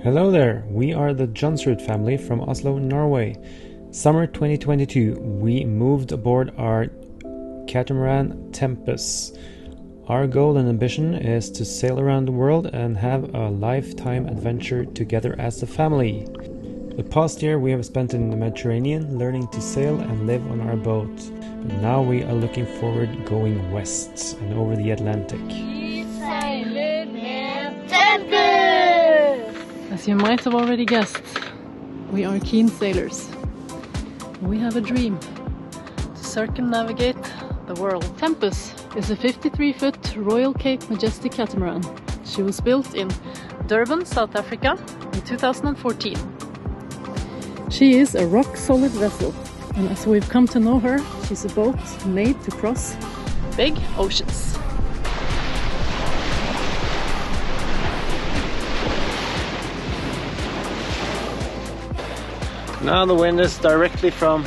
Hello there, we are the Johnsrud family from Oslo, Norway. Summer 2022, we moved aboard our catamaran Tempus. Our goal and ambition is to sail around the world and have a lifetime adventure together as a family. The past year we have spent in the Mediterranean learning to sail and live on our boat. But now we are looking forward going west and over the Atlantic. As you might have already guessed, we are keen sailors. We have a dream to circumnavigate the world. Tempus is a 53-foot Royal Cape Majestic catamaran. She was built in Durban, South Africa in 2014. She is a rock-solid vessel, and as we've come to know her, she's a boat made to cross big oceans. Now the wind is directly from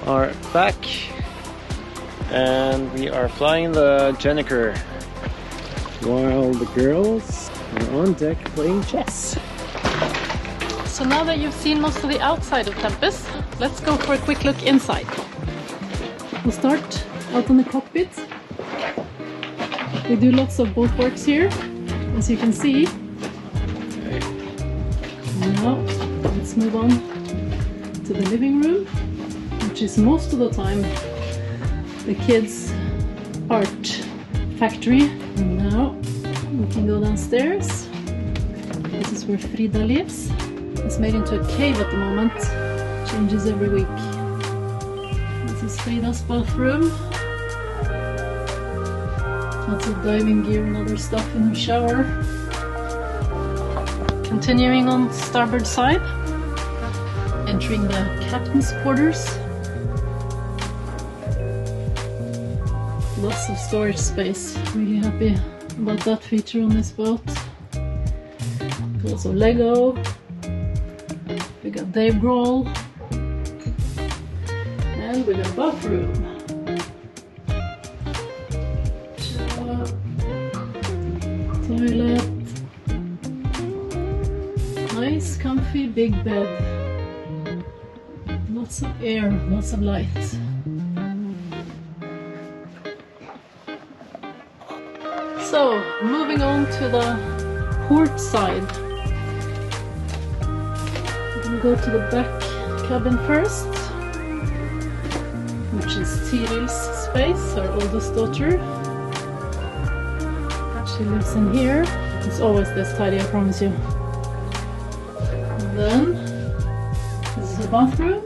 our back and we are flying the Jenniker while the girls are on deck playing chess. So now that you've seen most of the outside of Tempus, let's go for a quick look inside. We'll start out on the cockpit. We do lots of boat works here, as you can see. Now, let's move on to the living room, which is most of the time the kids' art factory. And now we can go downstairs. This is where Frida lives. It's made into a cave at the moment, changes every week. This is Frida's bathroom. Lots of diving gear and other stuff in her shower. Continuing on starboard side, entering the captain's quarters. Lots of storage space. Really happy about that feature on this boat. Also Lego. We got Dave Grohl. And we got a bathroom. Toilet. Nice, comfy, big bed. Lots of air, lots of light. So, moving on to the port side. We're gonna go to the back cabin first, which is Tiril's space, our oldest daughter. She lives in here. It's always this tidy, I promise you. Then, this is the bathroom.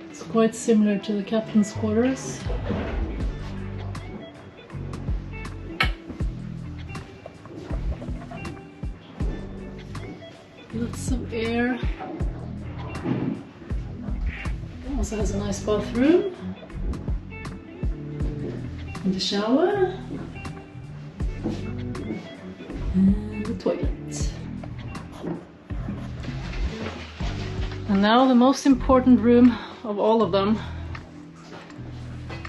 It's quite similar to the captain's quarters. Lots of air. Also has a nice bathroom and a shower and a toilet. And now the most important room of all of them,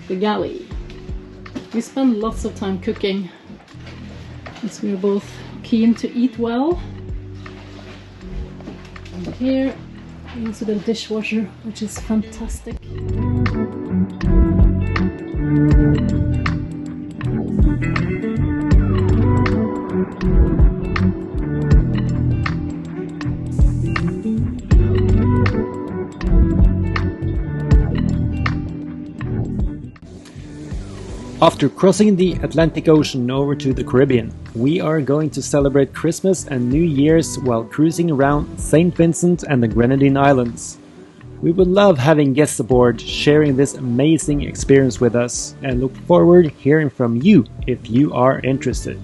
the galley. We spend lots of time cooking as we're both keen to eat well. And here we also got a dishwasher, which is fantastic. After crossing the Atlantic Ocean over to the Caribbean, we are going to celebrate Christmas and New Year's while cruising around St. Vincent and the Grenadine Islands. We would love having guests aboard sharing this amazing experience with us and look forward to hearing from you if you are interested.